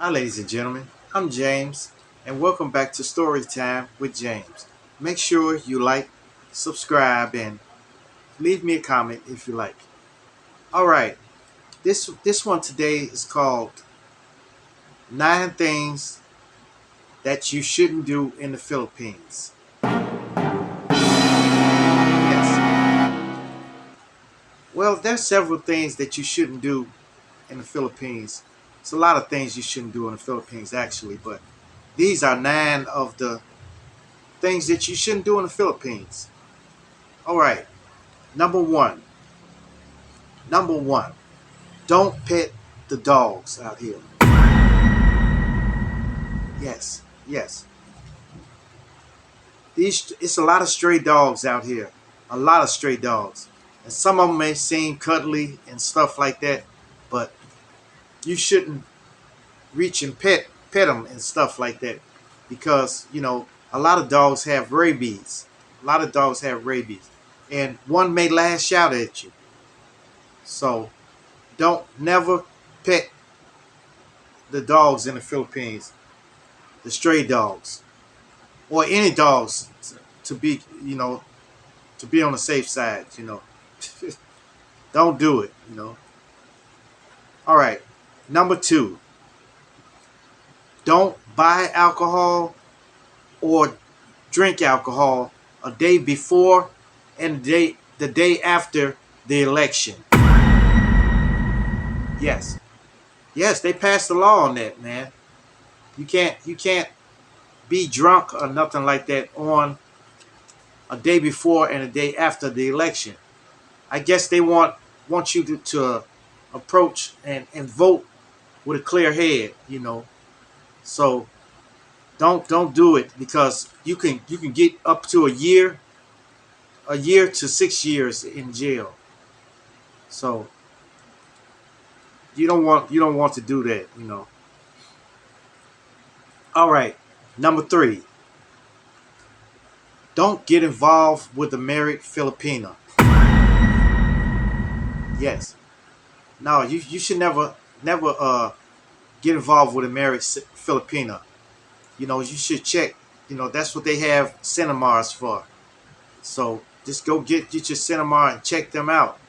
Hi, ladies and gentlemen. I'm James, and welcome back to Storytime with James. Make sure you like, subscribe, and leave me a comment if you like. All right, this one today is called Nine Things That You Shouldn't Do in the Philippines. Yes. Well, there's several things that you shouldn't do in the Philippines. It's a lot of things you shouldn't do in the Philippines, actually, but these are nine of the things that you shouldn't do in the Philippines. All right. Number one. Number one. Don't pet the dogs out here. Yes. Yes. It's a lot of stray dogs out here. A lot of stray dogs. And some of them may seem cuddly and stuff like that, but you shouldn't reach and pet them and stuff like that because, a lot of dogs have rabies. A lot of dogs have rabies. And one may lash out at you. So don't never pet the dogs in the Philippines, the stray dogs, or any dogs to be, to be on the safe side. Don't do it. All right. Number two, don't buy alcohol or drink alcohol a day before and the day after the election. Yes. Yes, they passed the law on that, man. You can't be drunk or nothing like that on a day before and a day after the election. I guess they want you to approach and vote with a clear head. So don't do it because you can get up to a year to 6 years in jail. So you don't want to do that. All right. Number three, don't get involved with a married Filipino. Yes. No, you should never get involved with a married Filipino. You should check. That's what they have cinemas for. So just go get your cinema and check them out.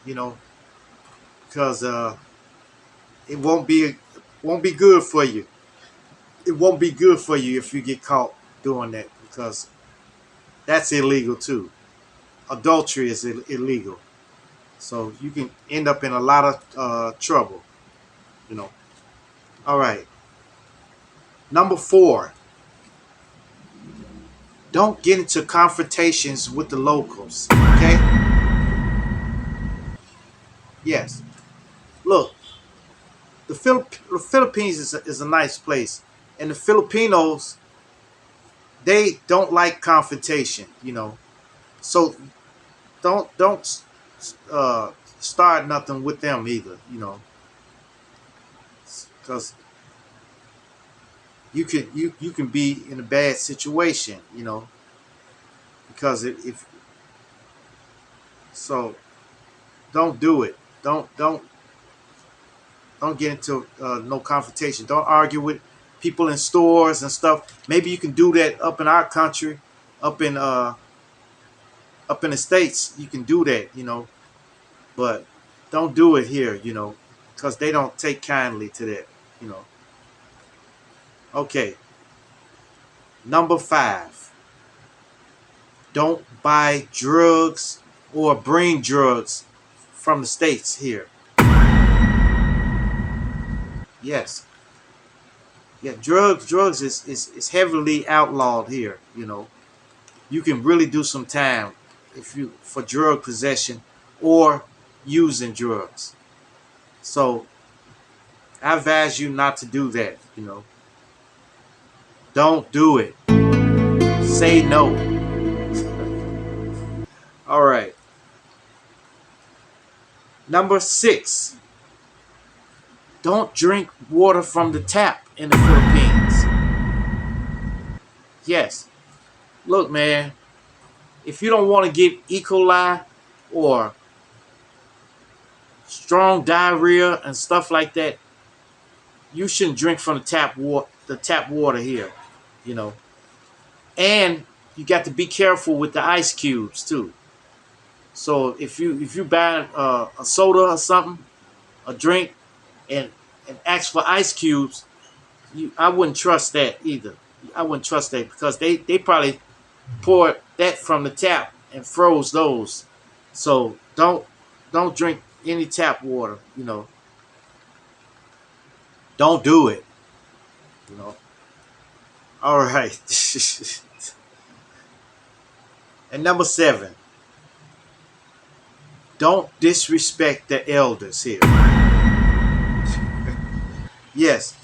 Because it won't be good for you. It won't be good for you if you get caught doing that because that's illegal too. Adultery is illegal. So you can end up in a lot of trouble. You know. All right. Number four, don't get into confrontations with the locals. Okay? Yes. Look, the Philippines is a nice place, and the Filipinos, they don't like confrontation. So don't uh, start nothing with them either. Because you can be in a bad situation. Because if so, don't do it. Don't get into no confrontation. Don't argue with people in stores and stuff. Maybe you can do that up in our country, up in uh up in the states. You can do that. But don't do it here. Because they don't take kindly to that. Okay. Number five, don't buy drugs or bring drugs from the states here. Yes. Yeah, drugs is heavily outlawed here. You can really do some time if you for drug possession or using drugs. So I advise you not to do that. Don't do it. Say no. All right. Number six, don't drink water from the tap in the Philippines. Yes. Look, man, if you don't want to get E. coli or strong diarrhea and stuff like that, you shouldn't drink from the tap water here, you know. And you got to be careful with the ice cubes too. So if you buy a soda or something, a drink, and ask for ice cubes, I wouldn't trust that either. I wouldn't trust that because they probably poured that from the tap and froze those. So don't drink any tap water. Don't do it. You know. All right. And number 7, don't disrespect the elders here. Yes.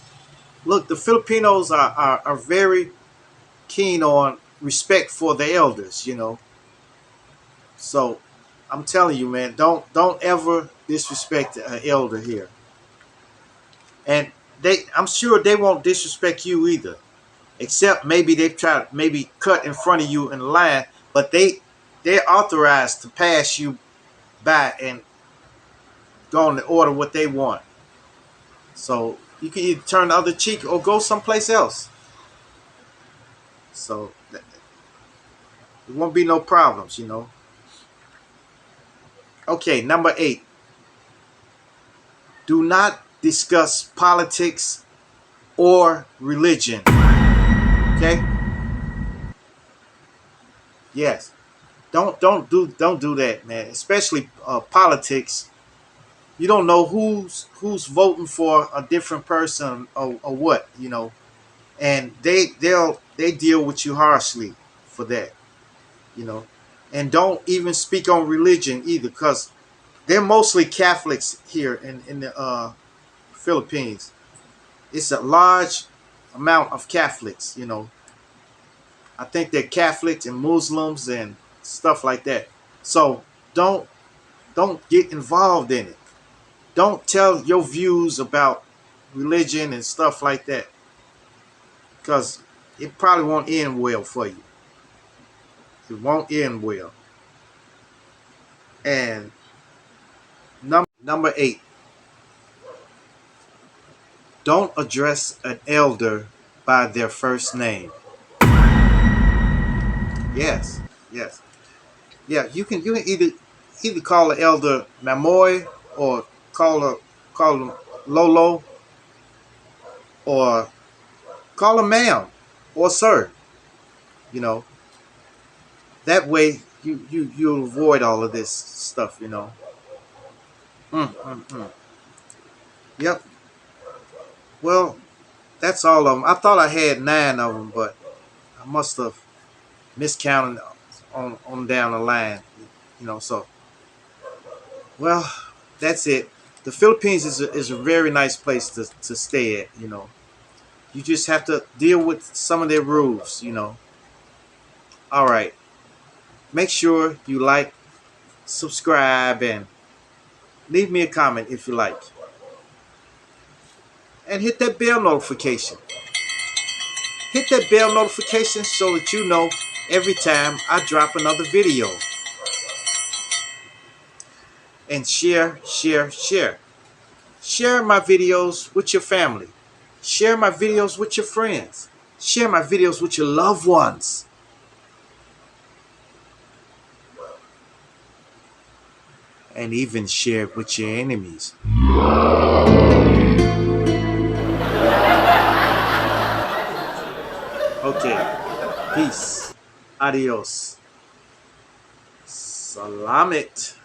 Look, the Filipinos are very keen on respect for the elders. So I'm telling you, man, don't ever disrespect an elder here. And I'm sure they won't disrespect you either. Except maybe they try to maybe cut in front of you in the line, but they're authorized to pass you by and go on to order what they want. So you can either turn the other cheek or go someplace else. So there won't be no problems. Okay, number 8. Do not discuss politics or religion. Okay? Yes. Don't do that, man. Especially politics. You don't know who's voting for a different person or what. And they deal with you harshly for that. And don't even speak on religion either, because they're mostly Catholics here in the Philippines. It's a large amount of Catholics. I think they're Catholics and Muslims and stuff like that. So don't don't get involved in it. Don't tell your views about religion and stuff like that, because it probably won't end well for you. It won't end well. And number 8, don't address an elder by their first name. Yes, yes, yeah. You can either call the elder Mamoy, or call him Lolo, or call him ma'am or sir. You know that way you'll avoid all of this stuff. Mm. Yep. Well, that's all of them. I thought I had 9 of them, but I must have miscounted on down the line. So well, that's it. The Philippines is a very nice place to stay at. You just have to deal with some of their rules. All right. Make sure you like, subscribe, and leave me a comment if you like. And hit that bell notification. Hit that bell notification so that you know every time I drop another video. And share, share, share. Share my videos with your family. Share my videos with your friends. Share my videos with your loved ones. And even share it with your enemies. Okay. Peace. Adios. Salamit.